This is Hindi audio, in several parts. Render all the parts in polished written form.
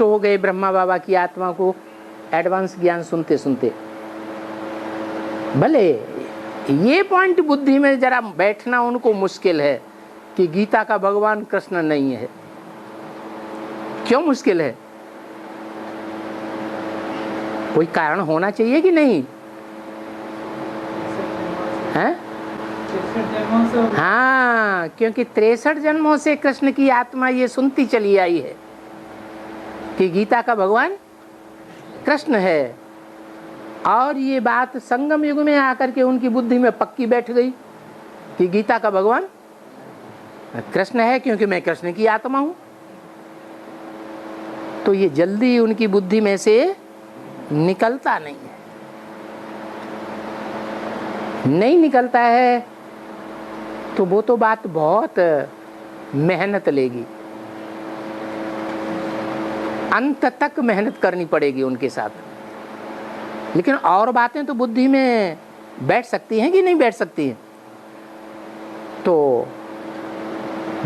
तो हो गए ब्रह्मा बाबा की आत्मा को एडवांस ज्ञान सुनते सुनते। भले ये पॉइंट बुद्धि में जरा बैठना उनको मुश्किल है कि गीता का भगवान कृष्ण नहीं है। क्यों मुश्किल है? कोई कारण होना चाहिए कि नहीं है? हाँ, क्योंकि 63 जन्मों से कृष्ण की आत्मा ये सुनती चली आई है कि गीता का भगवान कृष्ण है, और ये बात संगम युग में आकर के उनकी बुद्धि में पक्की बैठ गई कि गीता का भगवान कृष्ण है, क्योंकि मैं कृष्ण की आत्मा हूं। तो ये जल्दी उनकी बुद्धि में से निकलता नहीं है, नहीं निकलता है तो वो तो बात बहुत मेहनत लेगी, अंत तक मेहनत करनी पड़ेगी उनके साथ। लेकिन और बातें तो बुद्धि में बैठ सकती हैं कि नहीं बैठ सकती हैं? तो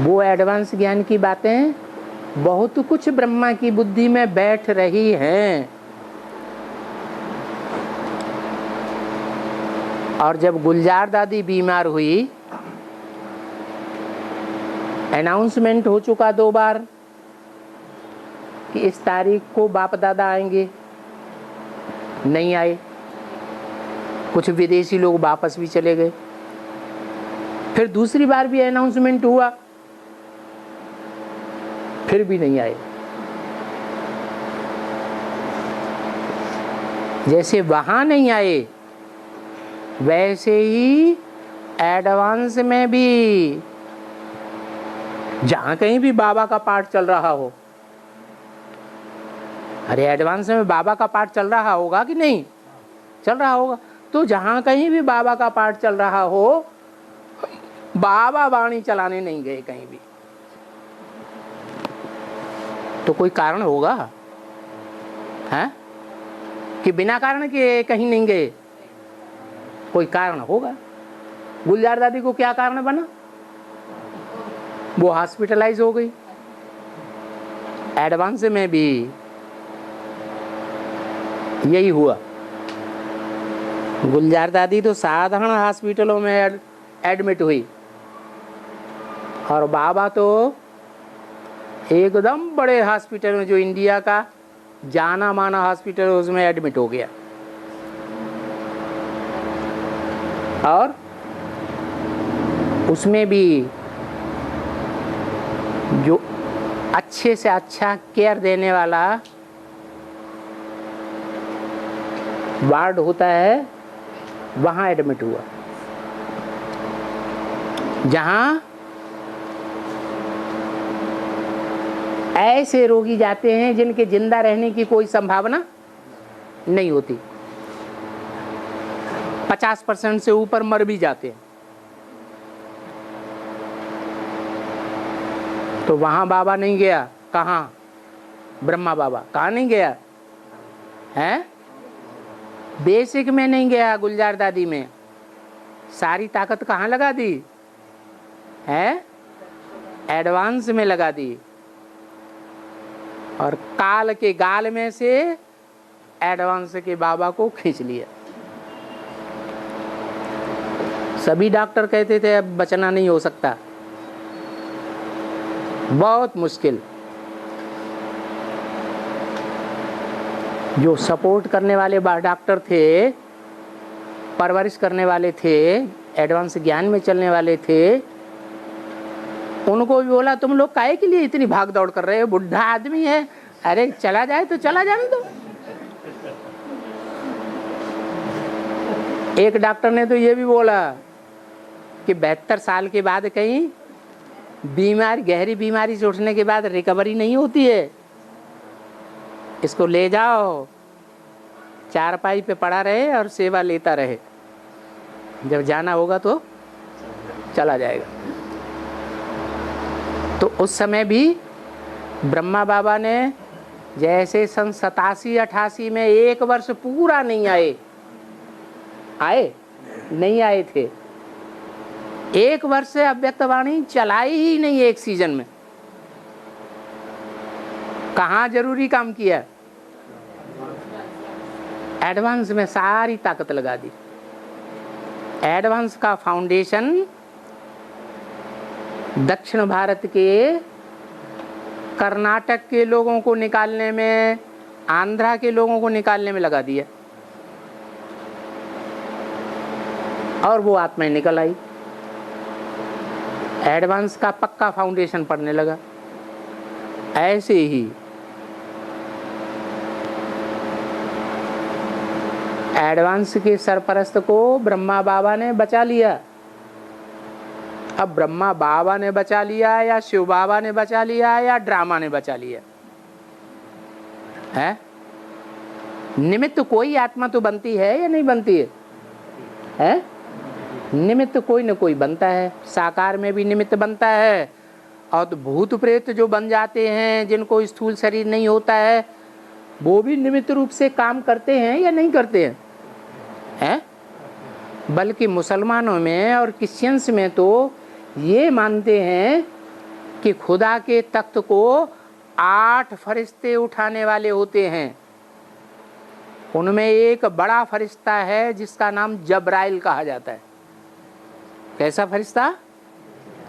वो एडवांस ज्ञान की बातें बहुत कुछ ब्रह्मा की बुद्धि में बैठ रही हैं। और जब गुलजार दादी बीमार हुई, अनाउंसमेंट हो चुका 2 बार कि इस तारीख को बाप दादा आएंगे, नहीं आए। कुछ विदेशी लोग वापस भी चले गए। फिर दूसरी बार भी अनाउंसमेंट हुआ, फिर भी नहीं आए। जैसे वहां नहीं आए, वैसे ही एडवांस में भी जहां कहीं भी बाबा का पाठ चल रहा हो, अरे एडवांस में बाबा का पाठ चल रहा होगा कि नहीं चल रहा होगा, तो जहां कहीं भी बाबा का पाठ चल रहा हो, बाबा वाणी चलाने नहीं गए कहीं भी। तो कोई कारण होगा है कि बिना कारण के कहीं नहीं गए? कोई कारण होगा। गुलजार दादी को क्या कारण बना? वो हॉस्पिटलाइज हो गई। एडवांस में भी यही हुआ। गुलजार दादी तो साधारण हॉस्पिटलों में एडमिट हुई, और बाबा तो एकदम बड़े हॉस्पिटल में, जो इंडिया का जाना माना हॉस्पिटल है, उसमें एडमिट हो गया। और उसमें भी जो अच्छे से अच्छा केयर देने वाला वार्ड होता है, वहां एडमिट हुआ, जहां ऐसे रोगी जाते हैं जिनके जिंदा रहने की कोई संभावना नहीं होती। 50% से ऊपर मर भी जाते हैं। तो वहां बाबा नहीं गया। कहाँ? ब्रह्मा बाबा कहाँ नहीं गया है? बेसिक में नहीं गया, गुलजार दादी में सारी ताकत कहाँ लगा दी है? एडवांस में लगा दी, और काल के गाल में से एडवांस के बाबा को खींच लिया। सभी डॉक्टर कहते थे अब बचना नहीं हो सकता, बहुत मुश्किल। जो सपोर्ट करने वाले डॉक्टर थे, परवरिश करने वाले थे, एडवांस ज्ञान में चलने वाले थे, उनको भी बोला तुम लोग काहे के लिए इतनी भाग दौड़ कर रहे हो? बुढ़ा आदमी है, अरे चला जाए तो चला जाने दो। एक डॉक्टर ने तो ये भी बोला कि 72 साल के बाद कहीं बीमारी, गहरी बीमारी से उठने के बाद रिकवरी नहीं होती है, इसको ले जाओ, चारपाई पे पड़ा रहे और सेवा लेता रहे, जब जाना होगा तो चला जाएगा। तो उस समय भी ब्रह्मा बाबा ने जैसे सन 87-88 में 1 वर्ष पूरा नहीं आए, नहीं आए थे। 1 वर्ष से अव्यक्त वाणी चलाई ही नहीं एक सीजन में। कहाँ जरूरी काम किया? एडवांस में सारी ताकत लगा दी। एडवांस का फाउंडेशन दक्षिण भारत के, कर्नाटक के लोगों को निकालने में, आंध्रा के लोगों को निकालने में लगा दिया और वो आत्माएं निकल आई। एडवांस का पक्का फाउंडेशन पड़ने लगा। ऐसे ही एडवांस के सरपरस्त को ब्रह्मा बाबा ने बचा लिया। अब ब्रह्मा बाबा ने बचा लिया या शिव बाबा ने बचा लिया या ड्रामा ने बचा लिया है? निमित्त कोई आत्मा तो बनती है या नहीं बनती है? निमित्त कोई न कोई बनता है। साकार में भी निमित्त बनता है और भूत प्रेत जो बन जाते हैं, जिनको स्थूल शरीर नहीं होता है, वो भी निमित्त रूप से काम करते हैं या नहीं करते हैं? बल्कि मुसलमानों में और क्रिश्चियंस में तो ये मानते हैं कि खुदा के तख्त को 8 फरिश्ते उठाने वाले होते हैं। उनमें एक बड़ा फरिश्ता है जिसका नाम जब्राइल कहा जाता है। कैसा फरिश्ता?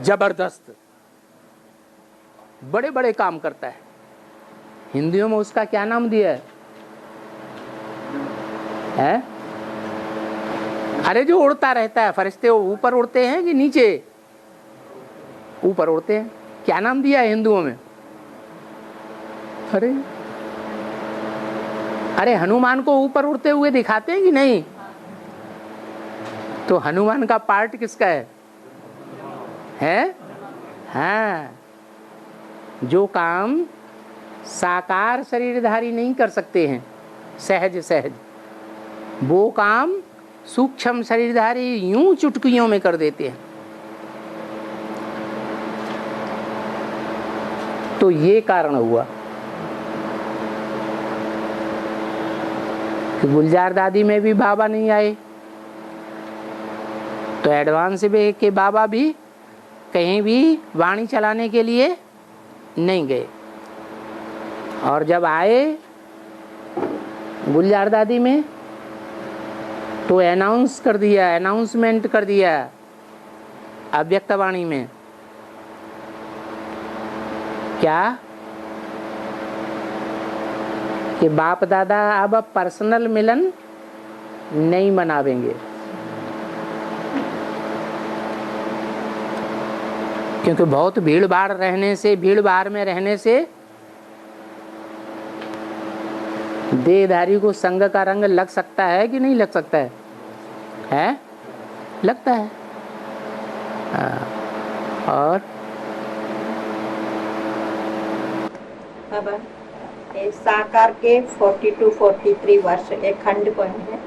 जबरदस्त, बड़े बड़े काम करता है। हिंदियों में उसका क्या नाम दिया है? अरे जो उड़ता रहता है फरिश्ते, वो ऊपर उड़ते हैं कि नीचे? ऊपर उड़ते हैं। क्या नाम दिया है हिंदुओं में? अरे हनुमान को ऊपर उड़ते हुए दिखाते हैं कि नहीं? तो हनुमान का पार्ट किसका है? हाँ, जो काम साकार शरीरधारी नहीं कर सकते हैं सहज सहज, वो काम सूक्ष्म शरीरधारी यूं चुटकियों में कर देते हैं। तो ये कारण हुआ कि गुलजार दादी में भी बाबा नहीं आए, तो एडवांस में के बाबा भी कहीं भी वाणी चलाने के लिए नहीं गए। और जब आए गुलजार दादी में तो अनाउंसमेंट कर दिया अव्यक्त वाणी में। क्या? कि बाप दादा अब पर्सनल मिलन नहीं मनावेंगे, क्योंकि बहुत भीड़ भाड़ में रहने से देहधारी को संग का रंग लग सकता है कि नहीं लग सकता है? लगता है। और बाबा, साकार के 42-43 वर्ष एक खंड पॉइंट है।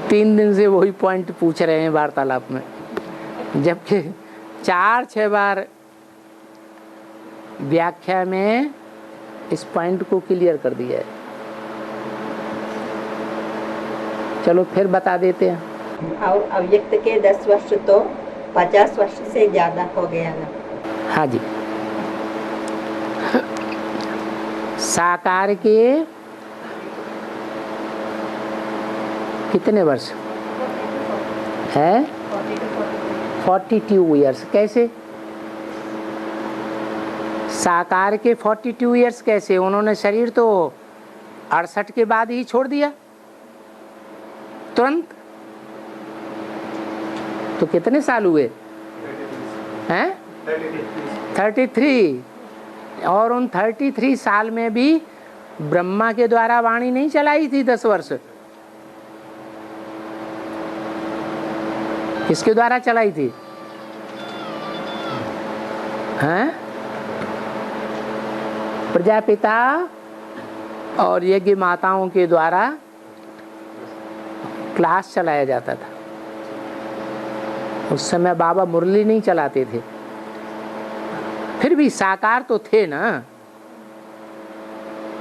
3 दिन से वही पॉइंट पूछ रहे हैं वार्तालाप में, जबकि 4-6 बार व्याख्या में इस पॉइंट को क्लियर कर दिया है। चलो फिर बता देते हैं। और अव्यक्त के 10 वर्ष तो 50 वर्ष से ज्यादा हो गया ना? हाँ जी। साकार के कितने वर्ष है? 42 ईयर्स। कैसे साकार के 42 ईयर्स? कैसे? उन्होंने शरीर तो 68 के बाद ही छोड़ दिया तुरंत। तो कितने साल हुए हैं? 33। और उन 33 साल में भी ब्रह्मा के द्वारा वाणी नहीं चलाई थी 10 वर्ष। किसके द्वारा चलाई थी? हैं? प्रजापिता और यज्ञ माताओं के द्वारा क्लास चलाया जाता था। उस समय बाबा मुरली नहीं चलाते थे, फिर भी साकार तो थे ना।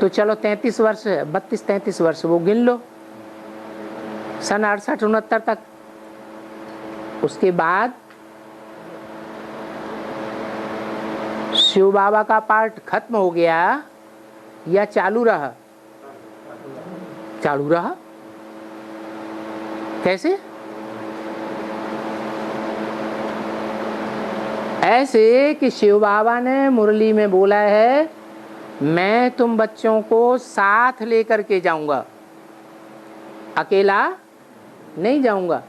तो चलो 33 वर्ष, 32-33 वर्ष वो गिन लो, सन 68-69 तक। उसके बाद शिव बाबा का पार्ट खत्म हो गया या चालू रहा? चालू रहा। कैसे? ऐसे कि शिव बाबा ने मुरली में बोला है, मैं तुम बच्चों को साथ लेकर के जाऊंगा, अकेला नहीं जाऊंगा।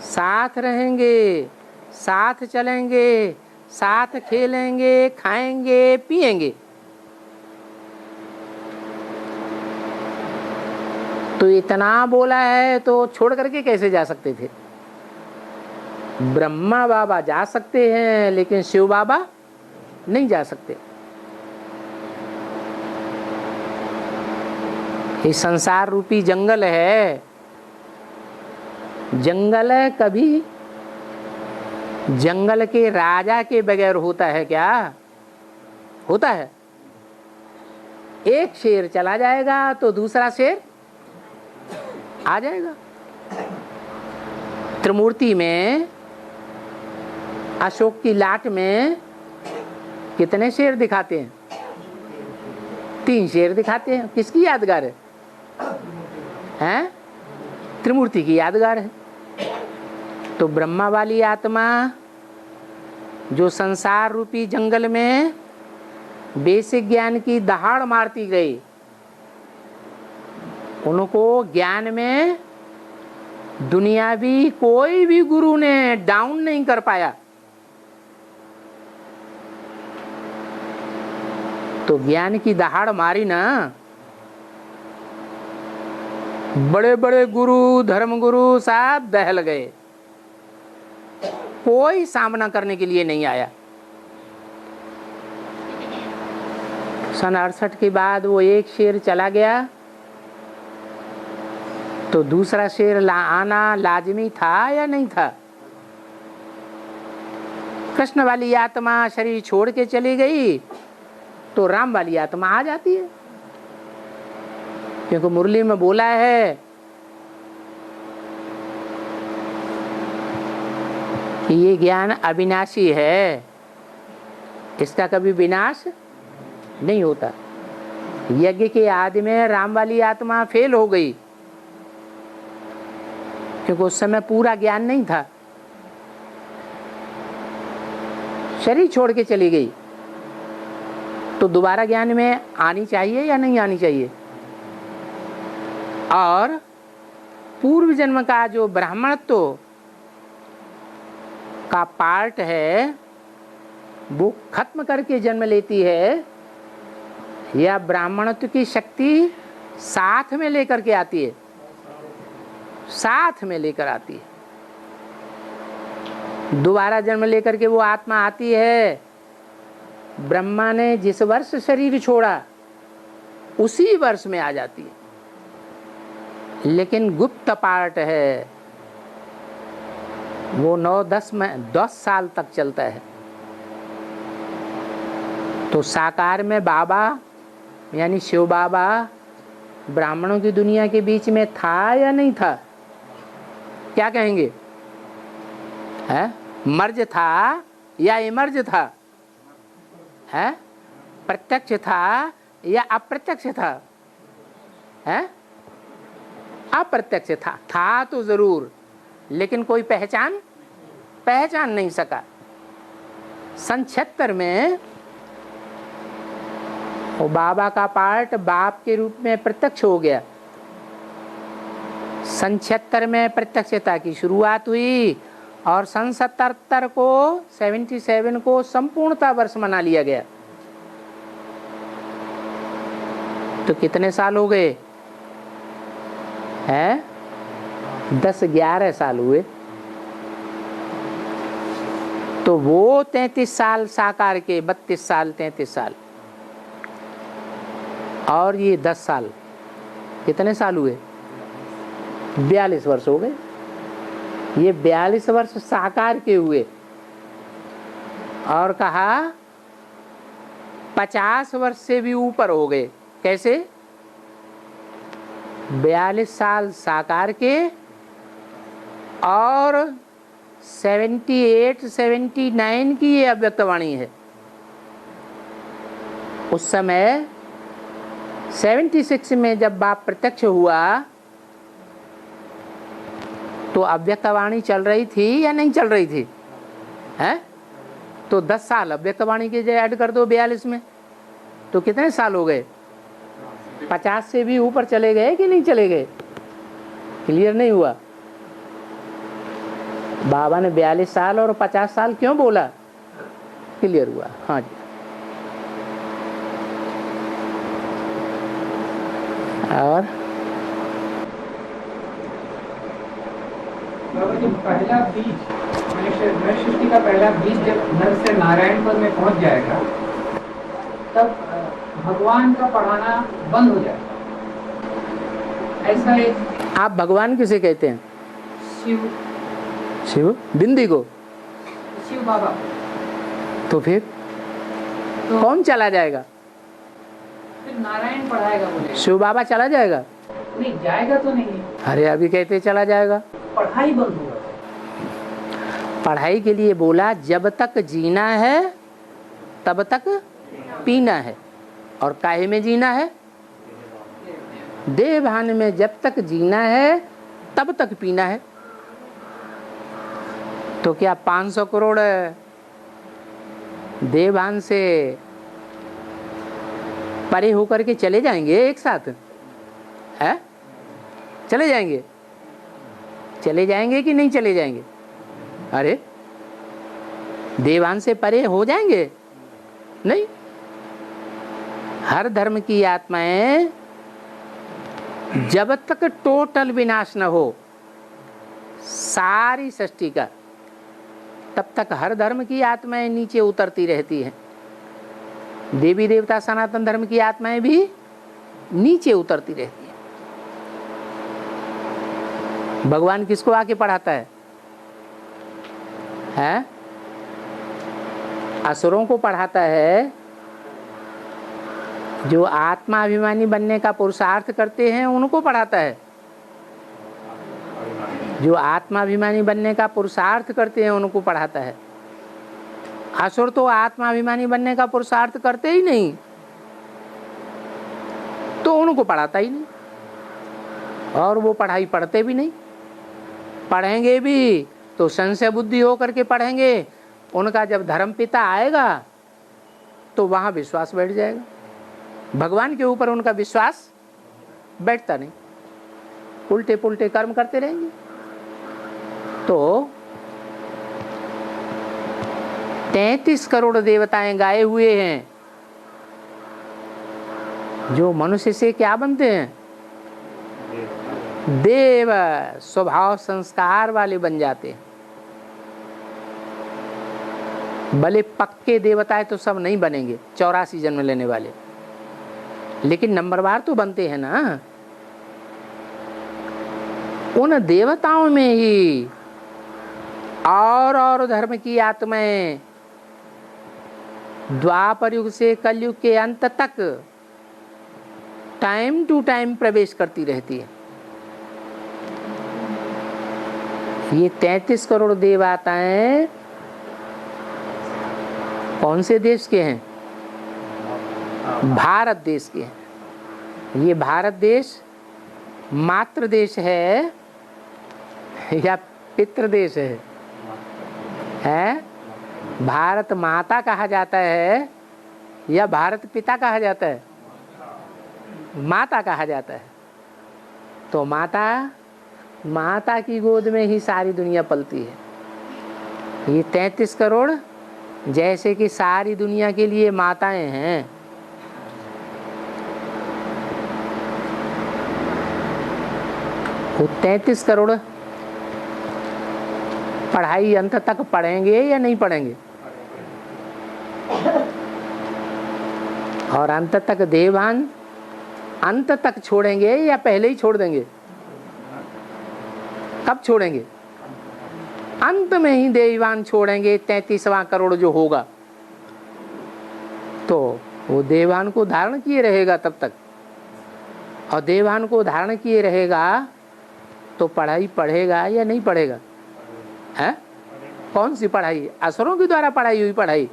साथ रहेंगे, साथ चलेंगे, साथ खेलेंगे, खाएंगे, पिएंगे। तो इतना बोला है तो छोड़ करके कैसे जा सकते थे? ब्रह्मा बाबा जा सकते हैं लेकिन शिव बाबा नहीं जा सकते। ये संसार रूपी जंगल है। जंगल है, कभी जंगल के राजा के बगैर होता है क्या? होता है? एक शेर चला जाएगा तो दूसरा शेर आ जाएगा। त्रिमूर्ति में, अशोक की लाट में कितने शेर दिखाते हैं? 3 शेर दिखाते हैं। किसकी यादगार है? हैं? त्रिमूर्ति की यादगार है। तो ब्रह्मा वाली आत्मा जो संसार रूपी जंगल में बेसिक ज्ञान की दहाड़ मारती गई, उनको ज्ञान में दुनियावी कोई भी गुरु ने डाउन नहीं कर पाया। तो ज्ञान की दहाड़ मारी ना, बड़े बड़े गुरु, धर्म गुरु सब दहल गए, कोई सामना करने के लिए नहीं आया। सन 68 के बाद वो एक शेर चला गया तो दूसरा शेर आना लाजमी था या नहीं था? कृष्ण वाली आत्मा शरीर छोड़ के चली गई तो राम वाली आत्मा आ जाती है, क्योंकि मुरली में बोला है कि ये ज्ञान अविनाशी है, इसका कभी विनाश नहीं होता। यज्ञ के आदि में राम वाली आत्मा फेल हो गई क्योंकि उस समय पूरा ज्ञान नहीं था, शरीर छोड़ के चली गई। तो दोबारा ज्ञान में आनी चाहिए या नहीं आनी चाहिए? और पूर्व जन्म का जो ब्राह्मणत्व का पार्ट है वो खत्म करके जन्म लेती है या ब्राह्मणत्व की शक्ति साथ में लेकर के आती है? साथ में लेकर आती है। दोबारा जन्म लेकर के वो आत्मा आती है। ब्रह्मा ने जिस वर्ष शरीर छोड़ा उसी वर्ष में आ जाती है, लेकिन गुप्त पार्ट है, वो 9-10 साल तक चलता है। तो साकार में बाबा यानी शिव बाबा ब्राह्मणों की दुनिया के बीच में था या नहीं था? क्या कहेंगे? है? मर्ज था या इमर्ज था? है? प्रत्यक्ष था या अप्रत्यक्ष था? है? अप्रत्यक्ष था। था तो जरूर, लेकिन कोई पहचान नहीं सका। सन 76 में वो बाबा का पार्ट बाप के रूप में प्रत्यक्ष हो गया। सन 76 में प्रत्यक्षता की शुरुआत हुई और सन 77 को संपूर्णता वर्ष मना लिया गया। तो कितने साल हो गए? हैं? 10-11 साल हुए। तो वो 33 साल साकार के, 32 साल 33 साल, और ये 10 साल, कितने साल हुए? 42 वर्ष हो गए। ये 42 वर्ष साकार के हुए और कहा 50 वर्ष से भी ऊपर हो गए। कैसे? 42 साल साकार के और 78-79 की ये अव्यक्तवाणी है। उस समय 76 में जब बाप प्रत्यक्ष हुआ तो अव्यक्तवाणी चल रही थी या नहीं चल रही थी? हैं? तो 10 साल अव्यक्तवाणी के ऐड कर दो 42 में, तो कितने साल हो गए? 50 से भी ऊपर चले गए कि नहीं चले गए? क्लियर नहीं हुआ? बाबा ने 42 साल और 50 साल क्यों बोला? क्लियर हुआ? हाँ जी। और जो पहला बीज मनुष्य सृष्टि का पहला बीज जब नर से नारायण पद में पहुंच जाएगा तब भगवान का पढ़ाना बंद हो जाएगा। ऐसा एक आप भगवान किसे कहते हैं? शिव शिव बिंदी को? शिव बाबा। तो फिर तो कौन चला जाएगा? फिर नारायण पढ़ाएगा बोले। शिव बाबा चला जाएगा? नहीं जाएगा तो नहीं, अरे अभी कहते चला जाएगा। पढ़ाई बंद होगा। पढ़ाई के लिए बोला जब तक जीना है तब तक पीना है। और काहे में जीना है? देह भान में जब तक जीना है तब तक पीना है। तो क्या 500 करोड़ देह भान से परे होकर के चले जाएंगे एक साथ? है? चले जाएंगे? चले जाएंगे कि नहीं चले जाएंगे? अरे देवान से परे हो जाएंगे? नहीं। हर धर्म की आत्माएं जब तक टोटल विनाश न हो सारी सृष्टि का, तब तक हर धर्म की आत्माएं नीचे उतरती रहती हैं। देवी देवता सनातन धर्म की आत्माएं भी नीचे उतरती रहती हैं। भगवान किसको आके पढ़ाता है? हैं? असुरों को पढ़ाता है। जो आत्माभिमानी बनने का पुरुषार्थ करते हैं उनको पढ़ाता है। जो आत्माभिमानी बनने का पुरुषार्थ करते हैं उनको पढ़ाता है। असुर तो आत्माभिमानी बनने का पुरुषार्थ करते ही नहीं, तो उनको पढ़ाता ही नहीं, और वो पढ़ाई पढ़ते भी नहीं। पढ़ेंगे भी तो संशय बुद्धि होकर के पढ़ेंगे। उनका जब धर्म पिता आएगा तो वहां विश्वास बैठ जाएगा। भगवान के ऊपर उनका विश्वास बैठता नहीं, उल्टे पुल्टे कर्म करते रहेंगे। तो 33 करोड़ देवताएं गाए हुए हैं, जो मनुष्य से क्या बनते हैं? देव स्वभाव संस्कार वाले बन जाते हैं। भले पक्के देवताएं तो सब नहीं बनेंगे 84 जन्म लेने वाले, लेकिन नंबरवार तो बनते हैं ना। उन देवताओं में ही और धर्म की आत्माएं द्वापर युग से कलयुग के अंत तक टाइम टू टाइम प्रवेश करती रहती है। ये 33 करोड़ देवताएं कौन से देश के हैं? भारत देश के हैं। ये भारत देश मातृ देश है या पितृ देश है? भारत माता कहा जाता है या भारत पिता कहा जाता है? माता कहा जाता है। तो माता की गोद में ही सारी दुनिया पलती है। ये 33 करोड़ जैसे कि सारी दुनिया के लिए माताएं हैं। वो 33 करोड़ पढ़ाई अंत तक पढ़ेंगे या नहीं पढ़ेंगे? और अंत तक देवान अंत तक छोड़ेंगे या पहले ही छोड़ देंगे? कब छोड़ेंगे? अंत में ही देवान छोड़ेंगे। 33वां करोड़ जो होगा तो वो देवान को धारण किए रहेगा तब तक। और देवान को धारण किए रहेगा तो पढ़ाई पढ़ेगा या नहीं पढ़ेगा? है? कौन सी पढ़ाई? असुरों के द्वारा पढ़ाई हुई पढ़ाई।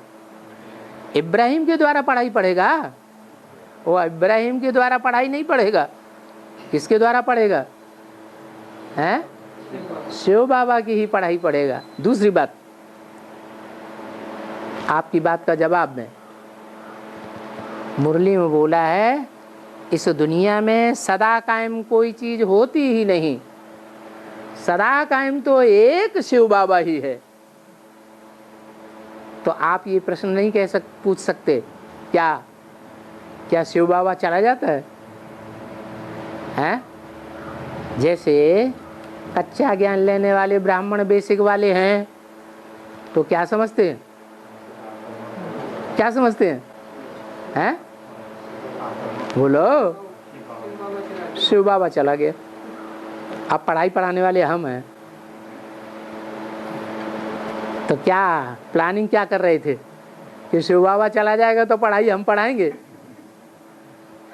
इब्राहिम के द्वारा पढ़ाई पढ़ेगा वो इब्राहिम के द्वारा पढ़ाई नहीं पढ़ेगा, किसके द्वारा पढ़ेगा? हैं? शिव बाबा की ही पढ़ाई पढ़ेगा। दूसरी बात, आपकी बात का जवाब में मुरली में बोला है, इस दुनिया में सदा कायम कोई चीज होती ही नहीं, सदा कायम तो एक शिव बाबा ही है। तो आप ये प्रश्न नहीं पूछ सकते क्या शिव बाबा चला जाता है? हैं? जैसे कच्चा ज्ञान लेने वाले ब्राह्मण बेसिक वाले हैं तो क्या समझते हैं? क्या समझते हैं? हैं? बोलो, शिव बाबा चला गया। अब पढ़ाई पढ़ाने वाले हम हैं, तो क्या प्लानिंग क्या कर रहे थे कि शिव बाबा चला जाएगा तो पढ़ाई हम पढ़ाएंगे?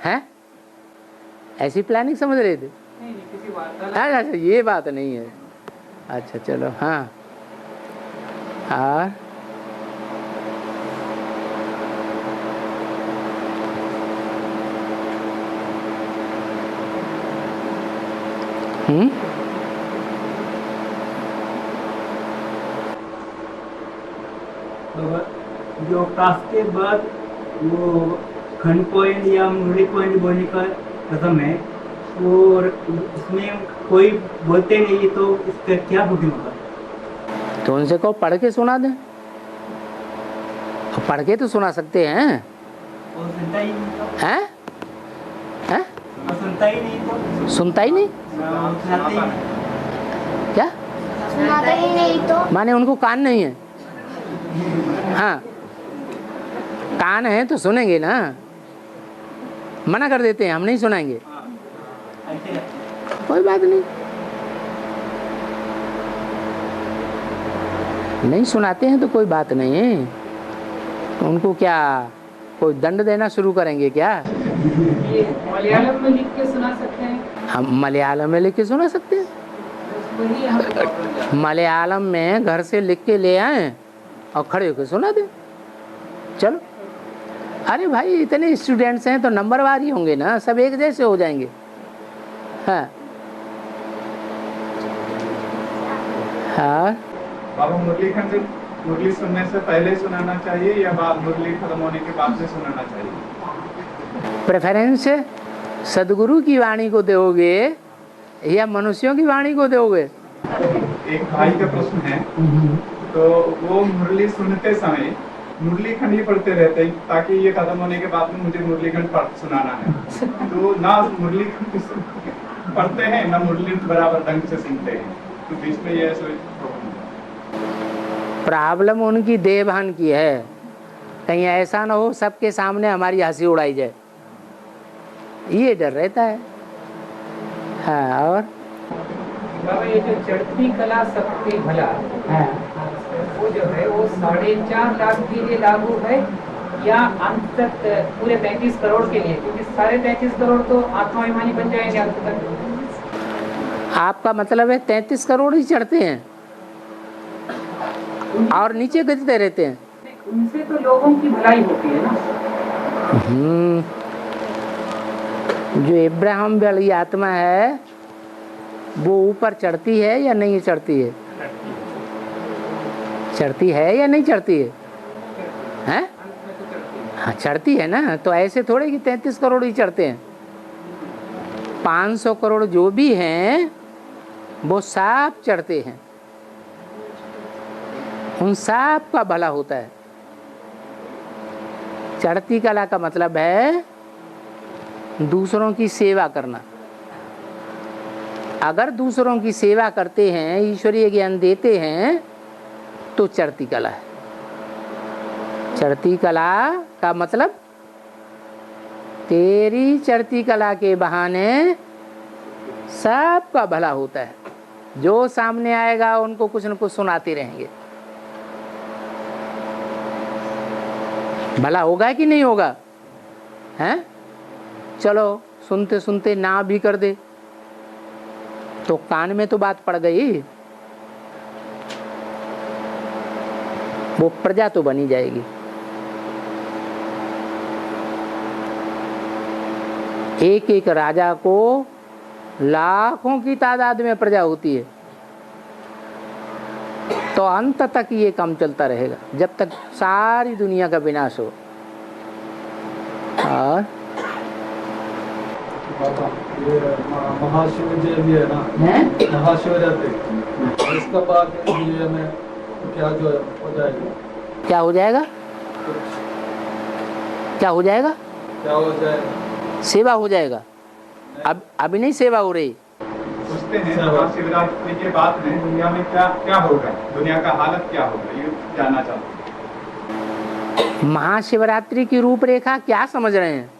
हैं? ऐसी प्लानिंग समझ रहे थे? अच्छा, ये बात नहीं है। अच्छा चलो, हाँ। और जो कास्ट के बाद वो खंड पॉइंट या मुरली पॉइंट बोलने का कसम है, और इसमें कोई बोलते नहीं तो इसका क्या हुक्म होगा? तो उनसे कहो पढ़ के सुना दें। पढ़ के तो सुना सकते हैं। वो सुनता ही नहीं तो? हैं? हैं? सुनता ही नहीं तो? सुनता ही नहीं? सुनाते ही नहीं। क्या सुनाते ही नहीं तो? माने उनको कान नहीं है? हाँ, कान है तो सुनेंगे ना। मना कर देते हैं, हम नहीं सुनाएंगे, कोई बात नहीं, नहीं सुनाते हैं तो कोई बात नहीं है। उनको क्या कोई दंड देना शुरू करेंगे क्या? ये मलयालम में लिख के सुना सकते हैं? हम मलयालम में लिख के सुना सकते हैं। वही हम मलयालम में घर से लिख के ले आए और खड़े होकर सुना दें। चलो, अरे भाई इतने स्टूडेंट्स हैं तो नंबरवार ही होंगे ना, सब एक जैसे हो जाएंगे। हाँ हाँ। बाबा मुरली सुनने से पहले सुनाना चाहिए या बाद मुरली खत्म होने के बाद से सुनाना चाहिए? प्रेफरेंस सदगुरु की वाणी को दोगे या मनुष्यों की वाणी को दोगे? एक भाई का प्रश्न है, तो वो मुरली सुनते समय मुरली खंड ही पढ़ते रहते हैं ताकि ये खत्म होने के बाद में मुझे मुरली खंड सुनाना है, तो ना मुरली खंड पढ़ते हैं ना मुरली बराबर ढंग से सुनते हैं, तो बीच में ये प्रॉब्लम उनकी देवभान की है। कहीं ऐसा ना हो सबके सामने हमारी हंसी उड़ाई जाए, ये डर रहता है। हाँ, और बाबा ये जो चढ़ती कला सबके भला, हाँ, वो जो है वो 4.5 लाख के लिए लागू है या अंत तक पूरे 35 करोड़ के लिए? क्योंकि सारे 33 करोड़ तो आत्माभिमानी बन जाएंगे अंत तक। आपका मतलब है 33 करोड़ ही चढ़ते हैं और नीचे गिरते रहते हैं? उनसे तो लोगों की भलाई होती है ना। जो इब्राहिम वाली आत्मा है वो ऊपर चढ़ती है या नहीं चढ़ती है? चढ़ती है या नहीं चढ़ती है? हैं? हाँ चढ़ती है ना। तो ऐसे थोड़े कि 33 करोड़ ही चढ़ते हैं। 500 करोड़ जो भी हैं वो सब चढ़ते हैं, उन सब का भला होता है। चढ़ती कला का मतलब है दूसरों की सेवा करना। अगर दूसरों की सेवा करते हैं, ईश्वरीय ज्ञान देते हैं, तो चढ़ती कला है। चढ़ती कला का मतलब तेरी चढ़ती कला के बहाने सबका भला होता है। जो सामने आएगा उनको कुछ न कुछ सुनाते रहेंगे। भला होगा कि नहीं होगा? हैं? चलो सुनते सुनते ना भी कर दे तो कान में तो बात पड़ गई, वो प्रजा तो बनी जाएगी। एक एक राजा को लाखों की तादाद में प्रजा होती है, तो अंत तक ये काम चलता रहेगा जब तक सारी दुनिया का विनाश हो। और महाशिवरात्रि भी है ना, महाशिवरात्रि, इसका बाद दुनिया में क्या जो हो जाएगा? क्या हो जाएगा? क्या हो जाएगा? क्या हो जाएगा? सेवा हो जाएगा। अब अभी नहीं सेवा हो रही। पूछते हैं महाशिवरात्रि के बाद में दुनिया में क्या क्या होगा, दुनिया का हालत क्या होगा, ये जानना चाहते हैं। महाशिवरात्रि की रूपरेखा क्या समझ रहे हैं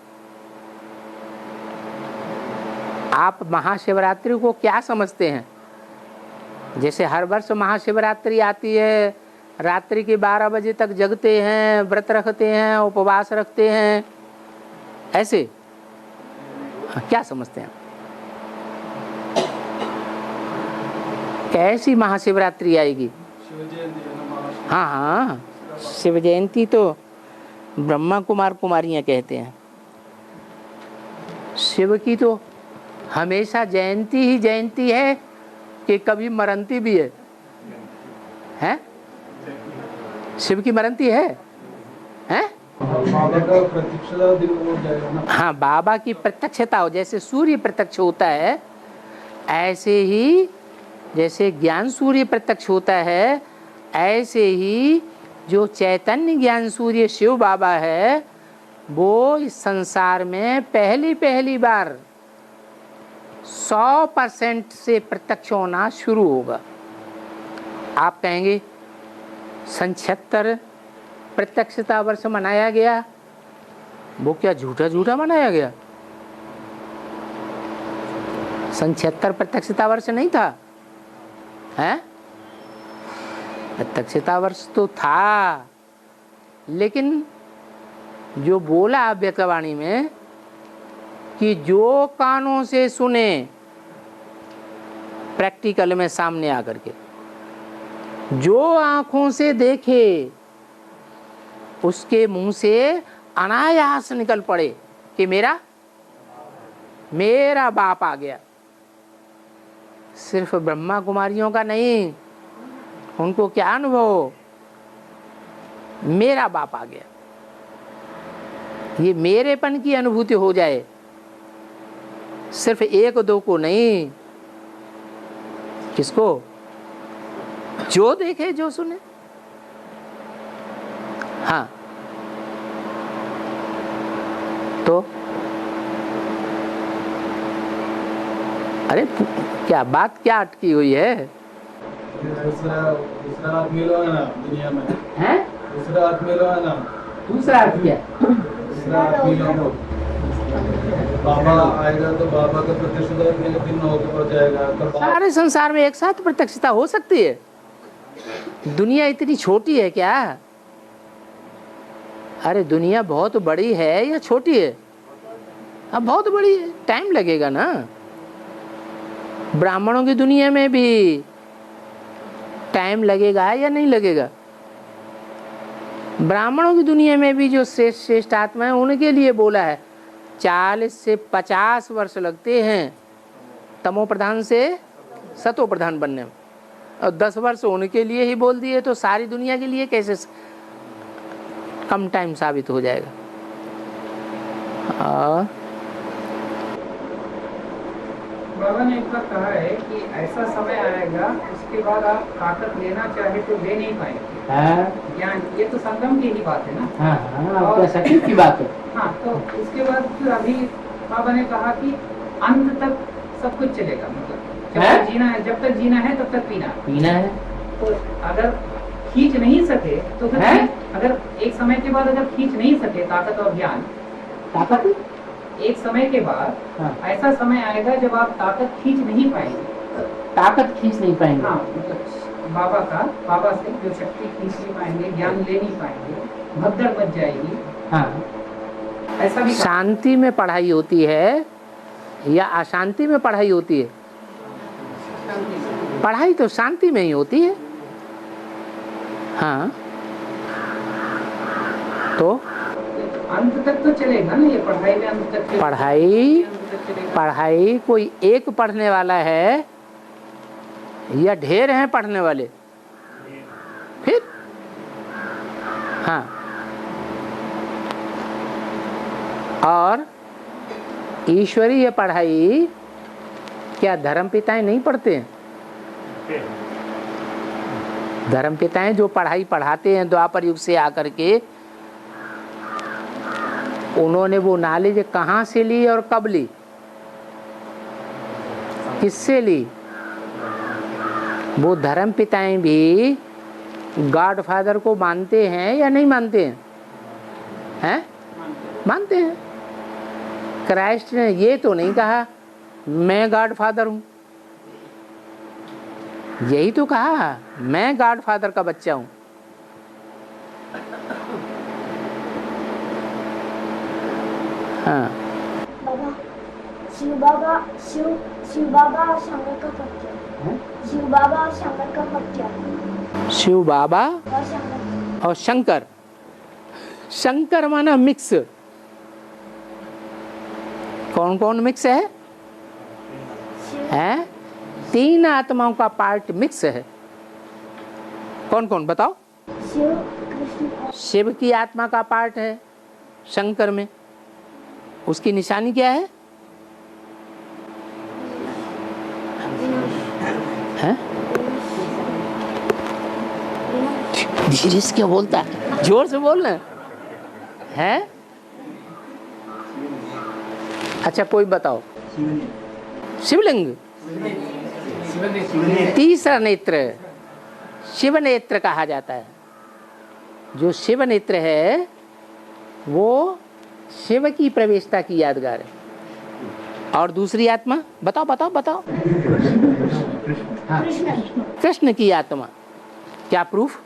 आप? महाशिवरात्रि को क्या समझते हैं? जैसे हर वर्ष महाशिवरात्रि आती है, रात्रि के 12 बजे तक जगते हैं, व्रत रखते हैं, उपवास रखते हैं, ऐसे क्या समझते हैं? कैसी महाशिवरात्रि आएगी? शिव जयंती है ना, महाशिव। हाँ हाँ, शिव जयंती तो ब्रह्मा कुमार कुमारियाँ कहते हैं। शिव की तो हमेशा जयंती ही जयंती है कि कभी मरंती भी है, हैं? शिव की मरंती है, हैं? बाबा का प्रत्यक्षता दिन हो जाएगा ना। हाँ, बाबा की प्रत्यक्षता हो, जैसे सूर्य प्रत्यक्ष होता है ऐसे ही, जैसे ज्ञान सूर्य प्रत्यक्ष होता है ऐसे ही जो चैतन्य ज्ञान सूर्य शिव बाबा है वो इस संसार में पहली बार 100% से प्रत्यक्ष होना शुरू होगा। आप कहेंगे 76 प्रत्यक्षता वर्ष मनाया गया, वो क्या झूठा मनाया गया? 76 प्रत्यक्षता वर्ष नहीं था, हैं? प्रत्यक्षता वर्ष तो था, लेकिन जो बोला अव्यक्तवाणी में कि जो कानों से सुने प्रैक्टिकल में सामने आकर के, जो आंखों से देखे उसके मुंह से अनायास निकल पड़े कि मेरा बाप आ गया। सिर्फ ब्रह्मा कुमारियों का नहीं, उनको क्या अनुभव, मेरा बाप आ गया, ये मेरेपन की अनुभूति हो जाए, सिर्फ एक दो को नहीं, किसको? जो देखे जो सुने। हाँ, तो अरे क्या बात क्या अटकी हुई है? दूसरा आदमी लोग है ना दुनिया में, हैं? दूसरा आदमी लोग है ना, दूसरा अर्थ क्या? दूसरा आदमी लोग बाबा आएगा तो बाबा का प्रत्यक्षता दिन हो जाएगा तो सारे संसार में एक साथ प्रत्यक्षता हो सकती है? दुनिया इतनी छोटी है क्या? अरे दुनिया बहुत बड़ी है या छोटी है? अब बहुत बड़ी है, टाइम लगेगा ना। ब्राह्मणों की दुनिया में भी टाइम लगेगा या नहीं लगेगा? ब्राह्मणों की दुनिया में भी जो श्रेष्ठ आत्मा है उनके लिए बोला है 40 से 50 वर्ष लगते हैं तमो प्रधान से सतो प्रधान बनने में, और 10 वर्ष उनके लिए ही बोल दिए तो सारी दुनिया के लिए कैसे कम टाइम साबित हो जाएगा? बाबा ने एक बार कहा है कि ऐसा समय आएगा उसके बाद आप ताकत लेना चाहे तो ले नहीं पाएंगे। ज्ञान, ये तो संगम की ही बात है ना। और सटीक की बात है। हाँ, तो उसके बाद फिर अभी बाबा ने कहा कि अंत तक सब कुछ चलेगा, मतलब जब तक जीना है तब तक पीना है। तो अगर खींच नहीं सके तो फिर अगर एक समय के बाद अगर खींच नहीं सके ताकत और ज्ञान, एक समय के बाद ऐसा समय आएगा जब आप ताकत खींच नहीं पाएंगे। हाँ, मतलब बाबा से जो शक्ति खींच नहीं पाएंगे, ज्ञान ले नहीं पाएंगे, भगदड़ मच जाएगी। हाँ, ऐसा भी शांति में पढ़ाई होती है या अशांति में पढ़ाई होती है? पढ़ाई तो शांति में ही होती है। हाँ, तो अंत तक तो चलेगा ना, ये पढ़ाई में अंत तक चलेगा। पढ़ाई कोई एक पढ़ने वाला है या ढेर हैं पढ़ने वाले? फिर हाँ, और ईश्वरीय पढ़ाई क्या धर्म पिताएं नहीं पढ़ते हैं? धर्म पिताएं जो पढ़ाई पढ़ाते हैं द्वापर युग से आकर के, उन्होंने वो नॉलेज कहाँ से ली और कब ली, किससे ली? वो धर्म पिताएं भी गॉड फादर को मानते हैं या नहीं मानते हैं? हैं? मानते हैं। क्राइस्ट ने ये तो नहीं कहा मैं गॉड फादर हूं, यही तो कहा मैं गॉड फादर का बच्चा हूं। हाँ, शिव बाबा और शंकर का पत्या, शिव बाबा और शंकर का पत्या, शिव बाबा और शंकर। और शंकर। शंकर माना मिक्स। कौन कौन मिक्स है? हैं? तीन आत्माओं का पार्ट मिक्स है। कौन कौन बताओ? शिव, कृष्ण। शिव की आत्मा का पार्ट है शंकर में। उसकी निशानी क्या है? हैं? धीरे से क्या बोलता है? जोर से बोलना है। अच्छा कोई बताओ। शिवलिंग। तीसरा नेत्र शिव नेत्र कहा जाता है। जो शिव नेत्र है वो शिव की प्रवेशता की यादगार है। और दूसरी आत्मा बताओ बताओ बताओ। कृष्ण की आत्मा। क्या प्रूफ?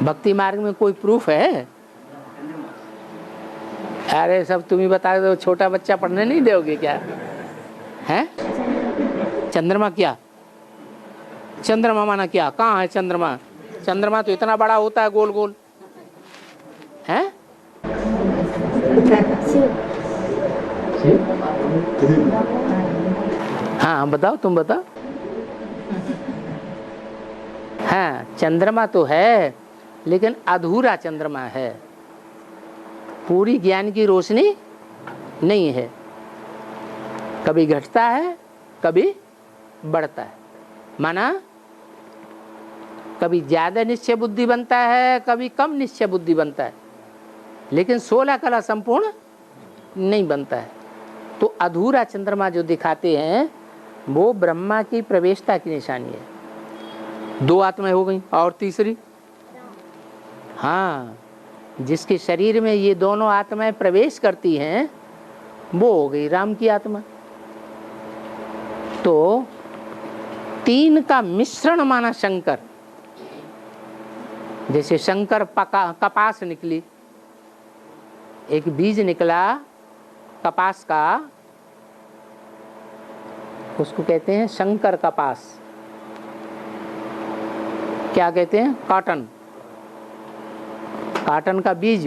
भक्ति मार्ग में कोई प्रूफ है? अरे सब तुम ही बता दो, छोटा बच्चा पढ़ने नहीं दोगे क्या? हैं? चंद्रमा क्या? चंद्रमा माना क्या? कहाँ है चंद्रमा? चंद्रमा तो इतना बड़ा होता है गोल गोल। हैं? हाँ बताओ, तुम बताओ। हाँ चंद्रमा तो है लेकिन अधूरा चंद्रमा है, पूरी ज्ञान की रोशनी नहीं है। कभी घटता है कभी बढ़ता है। माना कभी ज्यादा निश्चय बुद्धि बनता है कभी कम निश्चय बुद्धि बनता है, लेकिन 16 कला संपूर्ण नहीं बनता है। तो अधूरा चंद्रमा जो दिखाते हैं वो ब्रह्मा की प्रवेशता की निशानी है। 2 आत्माएं हो गई और तीसरी, हाँ जिसके शरीर में ये दोनों आत्माएं प्रवेश करती हैं वो हो गई राम की आत्मा। तो 3 का मिश्रण माना शंकर। जैसे शंकर कपास निकली, एक बीज निकला कपास का, उसको कहते हैं शंकर कपास। क्या कहते हैं? कॉटन। कॉटन का बीज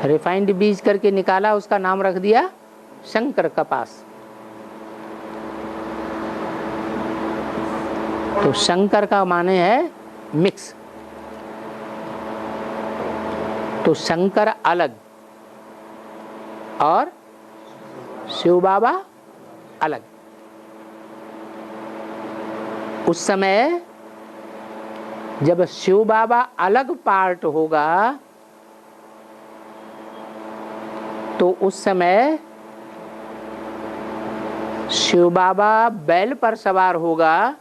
रिफाइंड बीज करके निकाला, उसका नाम रख दिया शंकर कपास। तो शंकर का माने है मिक्स। तो शंकर अलग और शिव बाबा अलग। उस समय जब शिव बाबा अलग पार्ट होगा तो उस समय शिव बाबा बैल पर सवार होगा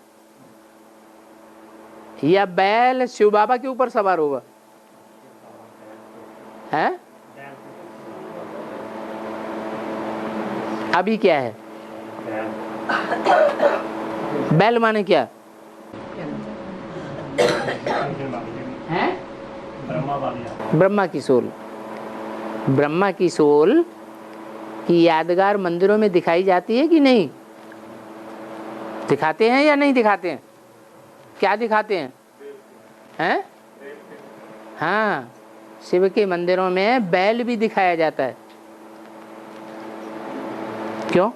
या बैल शिव बाबा के ऊपर सवार होगा? है? अभी क्या है? बैल माने क्या है? ब्रह्मा की सोल। ब्रह्मा की सोल की यादगार मंदिरों में दिखाई जाती है कि नहीं? दिखाते हैं या नहीं दिखाते हैं? क्या दिखाते हैं? हैं? हाँ शिव के मंदिरों में बैल भी दिखाया जाता है। क्यों?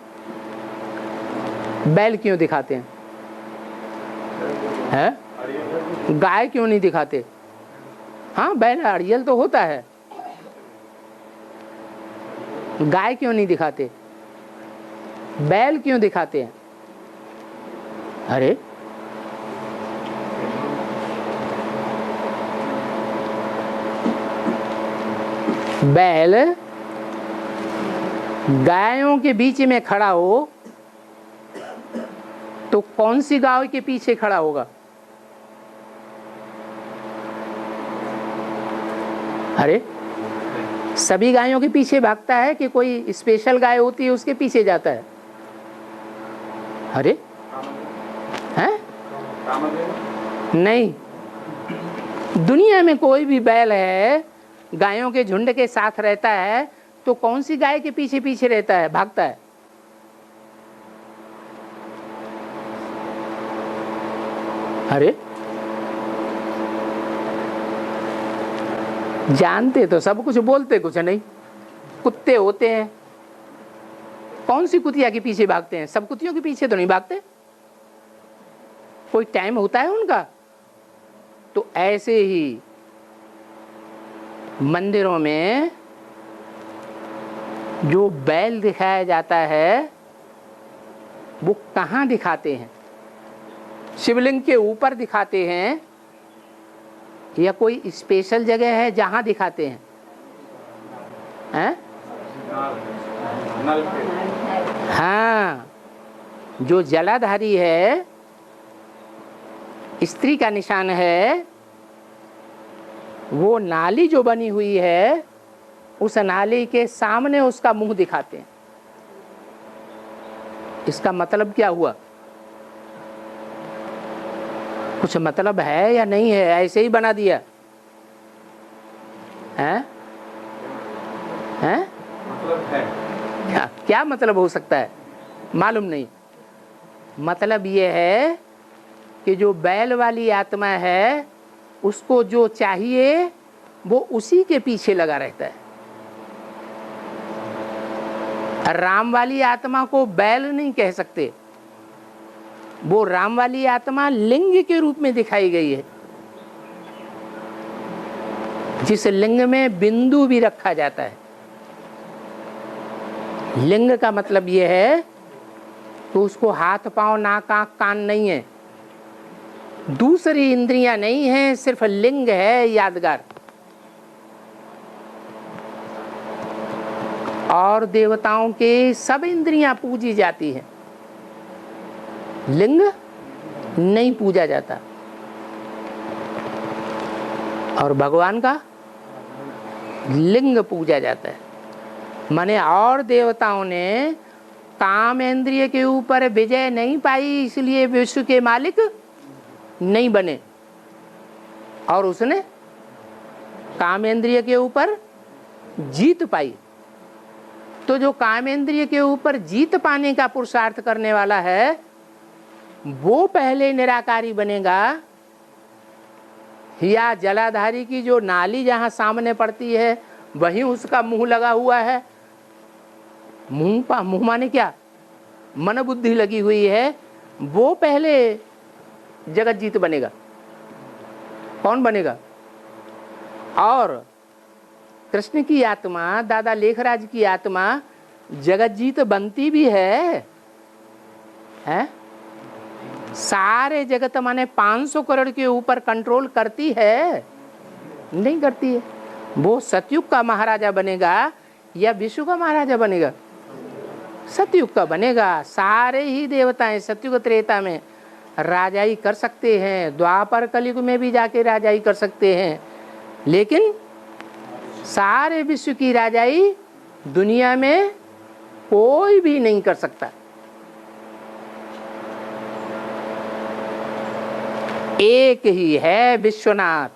बैल क्यों दिखाते हैं? गाय क्यों नहीं दिखाते? हाँ, बैल अड़ियल तो होता है, गाय क्यों नहीं दिखाते? बैल क्यों दिखाते हैं? अरे बैल गायों के बीच में खड़ा हो तो कौन सी गाय के पीछे खड़ा होगा? अरे सभी गायों के पीछे भागता है कि कोई स्पेशल गाय होती है उसके पीछे जाता है? अरे हैं? नहीं, दुनिया में कोई भी बैल है गायों के झुंड के साथ रहता है तो कौन सी गाय के पीछे पीछे रहता है, भागता है? अरे जानते तो सब कुछ, बोलते कुछ नहीं। कुत्ते होते हैं, कौन सी कुतिया के पीछे भागते हैं? सब कुतियों के पीछे तो नहीं भागते, कोई टाइम होता है उनका। तो ऐसे ही मंदिरों में जो बैल दिखाया जाता है वो कहाँ दिखाते हैं? शिवलिंग के ऊपर दिखाते हैं या कोई स्पेशल जगह है जहां दिखाते हैं? हैं? हाँ, जो जलाधारी है, स्त्री का निशान है, वो नाली जो बनी हुई है उस नाली के सामने उसका मुंह दिखाते हैं। इसका मतलब क्या हुआ? कुछ मतलब है या नहीं है? ऐसे ही बना दिया है? हैं? मतलब है क्या मतलब हो सकता है? मालूम नहीं। मतलब ये है कि जो बैल वाली आत्मा है उसको जो चाहिए वो उसी के पीछे लगा रहता है। राम वाली आत्मा को बैल नहीं कह सकते, वो राम वाली आत्मा लिंग के रूप में दिखाई गई है, जिस लिंग में बिंदु भी रखा जाता है। लिंग का मतलब यह है तो उसको हाथ पांव नाक आंख कान नहीं है, दूसरी इंद्रियां नहीं है, सिर्फ लिंग है यादगार। और देवताओं के सब इंद्रियां पूजी जाती हैं, लिंग नहीं पूजा जाता। और भगवान का लिंग पूजा जाता है। माने और देवताओं ने काम इंद्रिय के ऊपर विजय नहीं पाई, इसलिए विश्व के मालिक नहीं बने, और उसने कामेंद्रिय के ऊपर जीत पाई। तो जो कामेंद्रिय के ऊपर जीत पाने का पुरुषार्थ करने वाला है वो पहले निराकारी बनेगा, या जलाधारी की जो नाली जहां सामने पड़ती है वहीं उसका मुंह लगा हुआ है, मुंह माने क्या, मन बुद्धि लगी हुई है, वो पहले जगत जीत बनेगा। कौन बनेगा? और कृष्ण की आत्मा, दादा लेखराज की आत्मा जगत जीत बनती भी है? सारे जगत माने 500 करोड़ के ऊपर कंट्रोल करती है? नहीं करती है। वो सतयुग का महाराजा बनेगा या विश्व का महाराजा बनेगा? सतयुग का बनेगा। सारे ही देवताएं सतयुग त्रेता में राजाई कर सकते हैं, द्वापर कलयुग में भी जाके राजाई कर सकते हैं, लेकिन सारे विश्व की राजाई दुनिया में कोई भी नहीं कर सकता। एक ही है विश्वनाथ,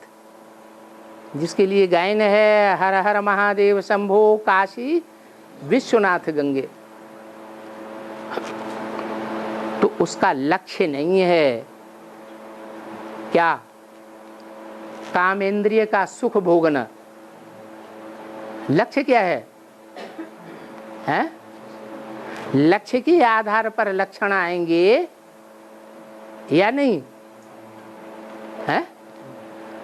जिसके लिए गायन है हर हर महादेव शंभो काशी विश्वनाथ गंगे। तो उसका लक्ष्य नहीं है क्या? कामेंद्रिय का सुख भोगना, लक्ष्य क्या है? हैं? लक्ष्य के आधार पर लक्षण आएंगे या नहीं? हैं?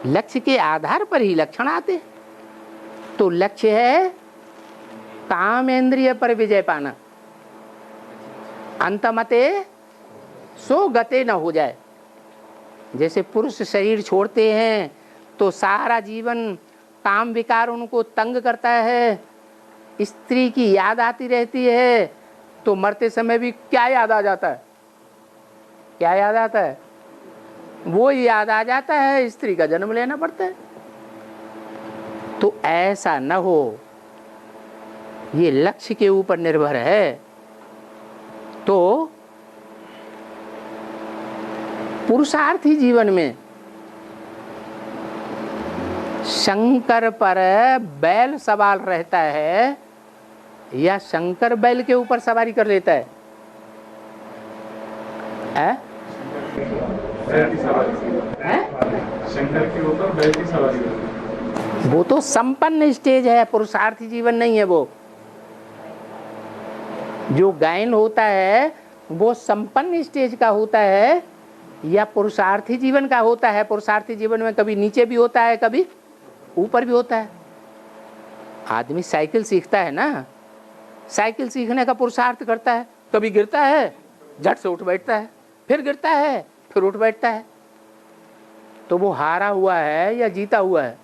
लक्ष्य के आधार पर ही लक्षण आते। तो लक्ष्य है कामेंद्रिय पर विजय पाना, अंतमते सो गते न हो जाए। जैसे पुरुष शरीर छोड़ते हैं तो सारा जीवन काम विकार उनको तंग करता है, स्त्री की याद आती रहती है, तो मरते समय भी क्या याद आ जाता है? क्या याद आता है? वो याद आ जाता है, स्त्री का जन्म लेना पड़ता है। तो ऐसा न हो, ये लक्ष्य के ऊपर निर्भर है। तो पुरुषार्थी जीवन में शंकर पर बैल सवार रहता है या शंकर बैल के ऊपर सवारी कर लेता है? बैल की सवारी, शंकर के ऊपर बैल की सवारी। वो तो संपन्न स्टेज है, पुरुषार्थी जीवन नहीं है। वो जो गायन होता है वो संपन्न स्टेज का होता है या पुरुषार्थी जीवन का होता है? पुरुषार्थी जीवन में कभी नीचे भी होता है, कभी ऊपर भी होता है। आदमी साइकिल सीखता है ना, साइकिल सीखने का पुरुषार्थ करता है, कभी गिरता है, झट से उठ बैठता है, फिर गिरता है, फिर उठ बैठता है। तो वो हारा हुआ है या जीता हुआ है?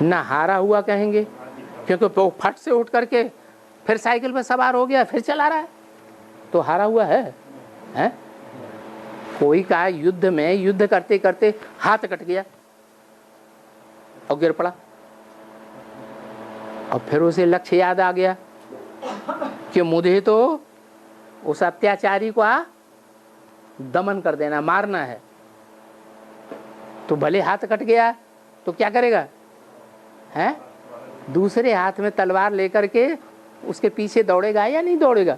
ना हारा हुआ कहेंगे, क्योंकि वो फट से उठ करके फिर साइकिल पर सवार हो गया, फिर चला रहा है, तो हारा हुआ है? कोई का युद्ध में युद्ध करते करते हाथ कट गया और गिर पड़ा, और फिर उसे लक्ष्य याद आ गया कि मुझे तो उस अत्याचारी को दमन कर देना, मारना है। तो भले हाथ कट गया तो क्या करेगा? हैं? दूसरे हाथ में तलवार लेकर के उसके पीछे दौड़ेगा या नहीं दौड़ेगा?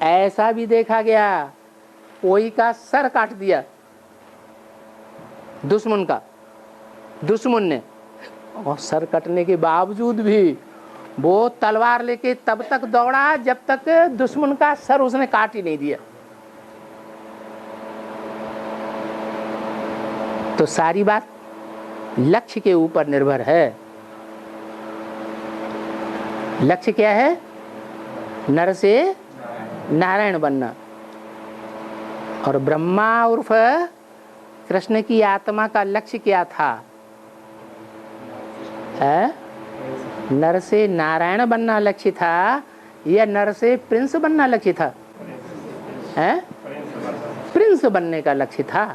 ऐसा भी देखा गया, कोई का सर काट दिया दुश्मन का, दुश्मन ने, और सर कटने के बावजूद भी वो तलवार लेके तब तक दौड़ा जब तक दुश्मन का सर उसने काट ही नहीं दिया। तो सारी बात लक्ष्य के ऊपर निर्भर है। लक्ष्य क्या है? नर से नारायण बनना। और ब्रह्मा उर्फ कृष्ण की आत्मा का लक्ष्य क्या था? नर से नारायण बनना लक्ष्य था या नर से प्रिंस बनना लक्ष्य था? प्रिंस बनने का लक्ष्य था।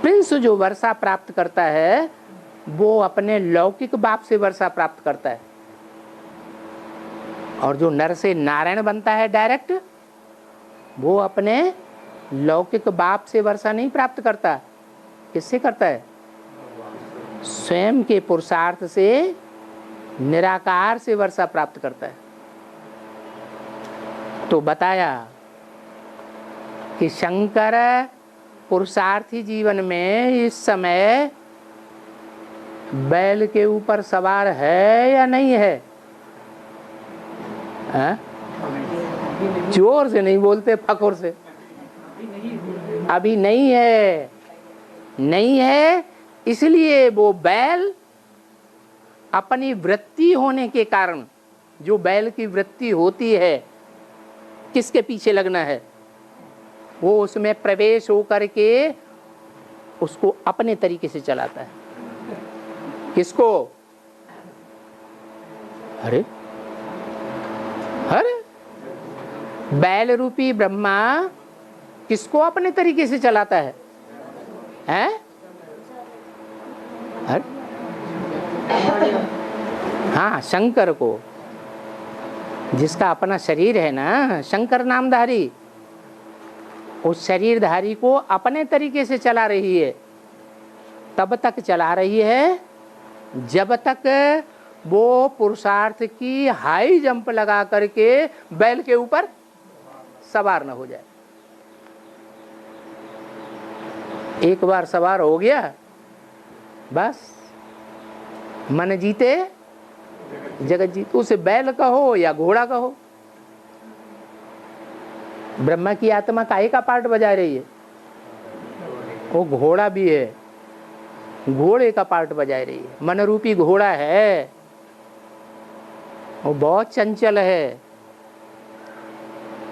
प्रिंस जो वर्षा प्राप्त करता है वो अपने लौकिक बाप से वर्षा प्राप्त करता है, और जो नर से नारायण बनता है डायरेक्ट, वो अपने लौकिक बाप से वर्षा नहीं प्राप्त करता। किससे करता है? स्वयं के पुरुषार्थ से, निराकार से वर्षा प्राप्त करता है। तो बताया कि शंकर पुरुषार्थी जीवन में इस समय बैल के ऊपर सवार है या नहीं है? जोर से नहीं बोलते, फखर से। अभी नहीं है, नहीं है। इसलिए वो बैल अपनी वृत्ति होने के कारण, जो बैल की वृत्ति होती है किसके पीछे लगना है, वो उसमें प्रवेश होकर के उसको अपने तरीके से चलाता है। किसको? अरे अरे बैल रूपी ब्रह्मा किसको अपने तरीके से चलाता है? हैं? हाँ, शंकर को, जिसका अपना शरीर है ना, शंकर नामधारी, उस शरीरधारी को अपने तरीके से चला रही है। तब तक चला रही है जब तक वो पुरुषार्थ की हाई जंप लगा करके बैल के ऊपर सवार न हो जाए। एक बार सवार हो गया, बस मन जीते जगत जीत। उसे बैल कहो या घोड़ा कहो, ब्रह्मा की आत्मा काहे का पार्ट बजा रही है? वो घोड़ा भी है, घोड़े का पार्ट बजा रही है। मन रूपी घोड़ा है, वो बहुत चंचल है,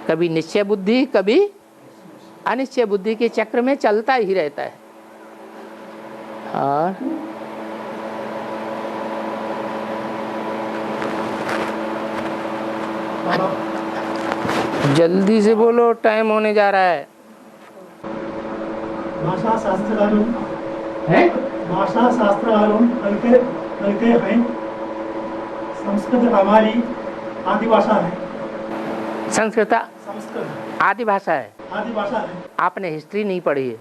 कभी निश्चय बुद्धि कभी अनिश्चय बुद्धि के चक्र में चलता ही रहता है। और जल्दी से बोलो, टाइम होने जा रहा है। भाषा शास्त्रकारों है भाषा शास्त्रकारों कहते हैं संस्कृत हमारी आदि भाषा है। संस्कृत संस्कृत आदि भाषा है। आदि भाषा है। आपने हिस्ट्री नहीं पढ़ी है।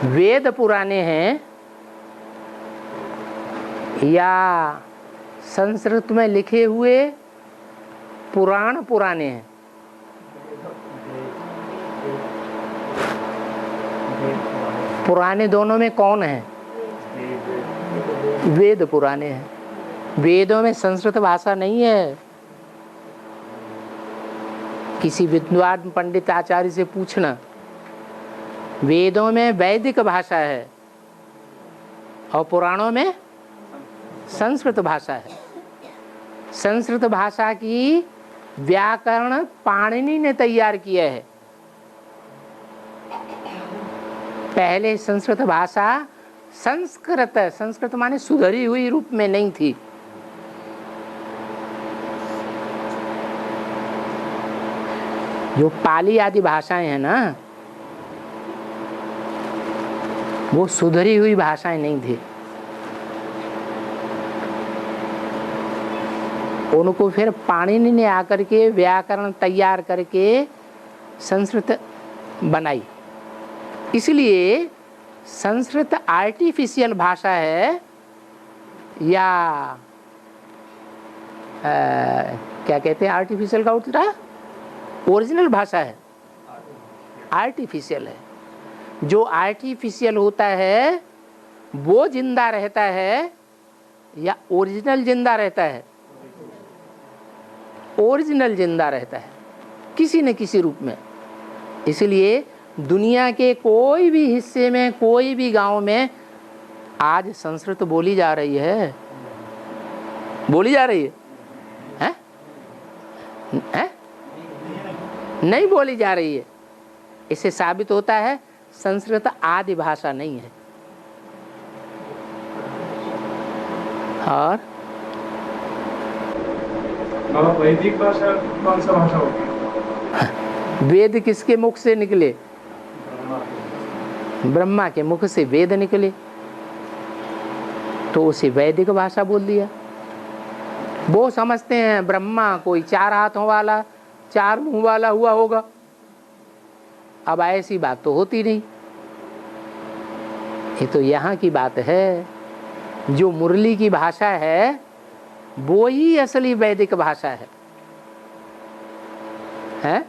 वेद पुराने हैं या संस्कृत में लिखे हुए पुराण पुराने हैं? पुराने दोनों में कौन है? वेद पुराने हैं। वेदों में संस्कृत भाषा नहीं है। किसी विद्वान पंडित आचार्य से पूछना, वेदों में वैदिक भाषा है और पुराणों में संस्कृत भाषा है। संस्कृत भाषा की व्याकरण पाणिनि ने तैयार किया है। पहले संस्कृत भाषा संस्कृत माने सुधरी हुई रूप में नहीं थी। जो पाली आदि भाषाएं हैं ना, वो सुधरी हुई भाषाएं नहीं थी। उनको फिर पाणिनि ने आकर के व्याकरण तैयार करके संस्कृत बनाई। इसलिए संस्कृत आर्टिफिशियल भाषा है या क्या कहते हैं आर्टिफिशियल का उल्टा? ओरिजिनल भाषा है। आर्टिफिशियल है। जो आर्टिफिशियल होता है वो जिंदा रहता है या ओरिजिनल जिंदा रहता है? ओरिजिनल जिंदा रहता है किसी न किसी रूप में। इसलिए दुनिया के कोई भी हिस्से में, कोई भी गांव में आज संस्कृत बोली जा रही है। बोली जा रही है? हैं? हैं? नहीं बोली जा रही है। इससे साबित होता है संस्कृत आदि भाषा नहीं है। और वैदिक भाषा कौन सा भाषा होती है? वेद किसके मुख से निकले? ब्रह्मा के मुख से वेद निकले, तो उसे वैदिक भाषा बोल दिया। वो समझते हैं ब्रह्मा कोई 4 हाथों वाला 4 मुंह वाला हुआ होगा। अब ऐसी बात तो होती नहीं। ये तो यहाँ की बात है। जो मुरली की भाषा है वो ही असली वैदिक भाषा है। हैं?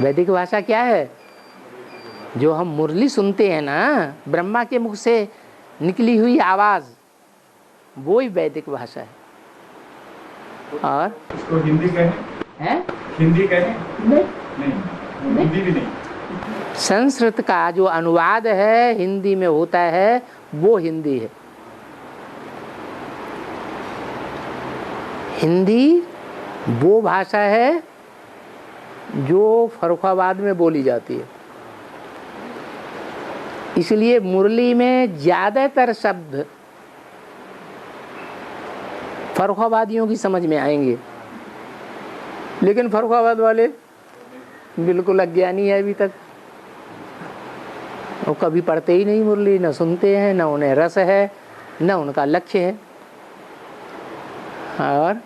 वैदिक भाषा क्या है? जो हम मुरली सुनते हैं ना, ब्रह्मा के मुख से निकली हुई आवाज, वो ही वैदिक भाषा है। और इसको हिंदी कहें? हैं? हिंदी कहें? नहीं, हिंदी भी नहीं। संस्कृत का जो अनुवाद है हिंदी में होता है वो हिंदी है। हिंदी वो भाषा है जो फर्रुखाबाद में बोली जाती है। इसलिए मुरली में ज्यादातर शब्द फर्रुखाबादियों की समझ में आएंगे, लेकिन फर्रुखाबाद वाले बिल्कुल अज्ञानी है अभी तक। वो कभी पढ़ते ही नहीं मुरली, न सुनते हैं, न उन्हें रस है, न उनका लक्ष्य है। और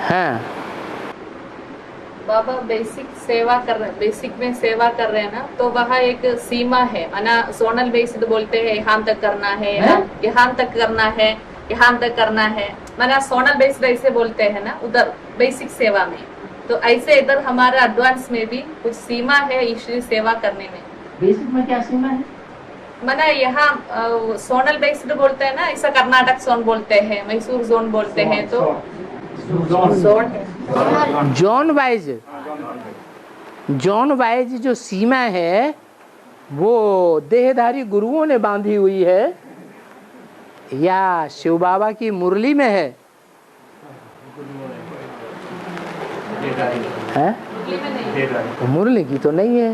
हाँ, बाबा बेसिक में सेवा कर रहे हैं ना, तो वहाँ एक सीमा है। सोनल बेसिक बोलते हैं यहाँ तक करना है, यहाँ तक करना है, यहाँ तक करना है। माना सोनल बेस्ड ऐसे बोलते हैं ना उधर बेसिक सेवा में, तो ऐसे इधर हमारा एडवांस में भी कुछ सीमा है ईश्वरीय सेवा करने में। बेसिक में क्या सीमा है? माना यहाँ सोनल बेस्ड बोलते हैं ना, ऐसा कर्नाटक जोन बोलते हैं, मैसूर जोन बोलते हैं, तो जॉन वाइज जो सीमा है वो देहधारी गुरुओं ने बांधी हुई है या शिव बाबा की मुरली में है? मुरली की तो नहीं है।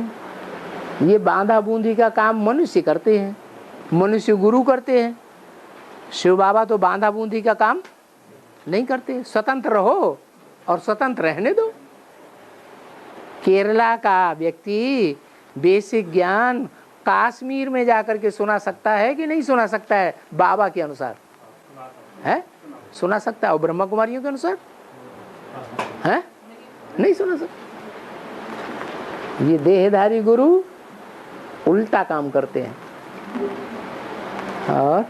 ये बांधा बूंदी का काम मनुष्य करते हैं, मनुष्य गुरु करते हैं। शिव बाबा तो बांधा बूंदी का काम नहीं करते। स्वतंत्र रहो और स्वतंत्र रहने दो। केरला का व्यक्ति बेसिक ज्ञान कश्मीर में जाकर के सुना सकता है कि नहीं सुना सकता है? बाबा के अनुसार है, सुना सकता है। और ब्रह्मा कुमारियों के अनुसार है, नहीं सुना सकता। ये देहधारी गुरु उल्टा काम करते हैं। और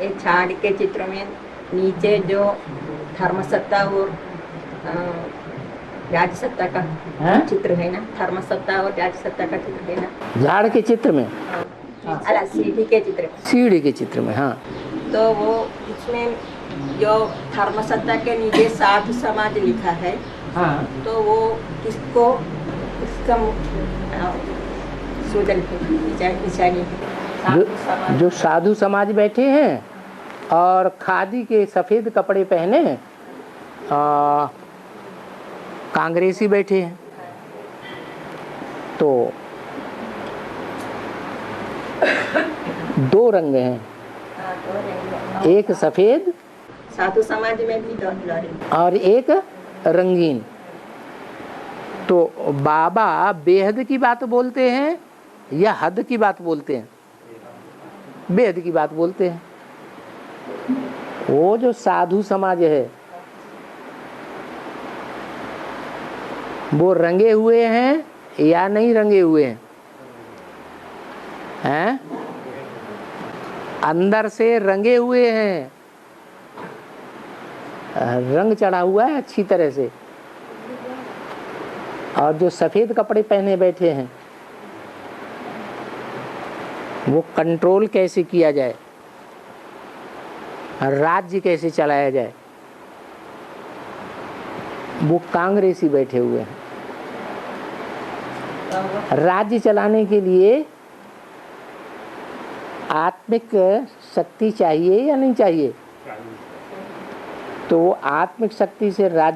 ये छाड़ के चित्र में नीचे जो धर्मसत्ता और राजसत्ता का चित्र है ना, धर्मसत्ता और राजसत्ता का चित्र है ना, झाड़ के चित्र में, अला सीढ़ी के चित्र में, सीढ़ी के चित्र में। हाँ, तो वो उसमें जो धर्मसत्ता के नीचे साधु समाज लिखा है, हाँ, तो वो किसको इसका सूजन निशानी है। जो साधु समाज बैठे हैं और खादी के सफेद कपड़े पहने कांग्रेसी बैठे हैं, तो दो रंग हैं, एक सफेद साधु समाज में भी दो और एक रंगीन। तो बाबा बेहद की बात बोलते हैं या हद की बात बोलते हैं? बेहद की बात बोलते हैं। वो जो साधु समाज है वो रंगे हुए हैं या नहीं रंगे हुए हैं? हैं? अंदर से रंगे हुए हैं, रंग चढ़ा हुआ है अच्छी तरह से। और जो सफेद कपड़े पहने बैठे हैं वो कंट्रोल कैसे किया जाए, राज्य कैसे चलाया जाए, वो कांग्रेसी बैठे हुए हैं। राज्य चलाने के लिए आत्मिक शक्ति चाहिए या नहीं चाहिए? तो वो आत्मिक शक्ति से राज्य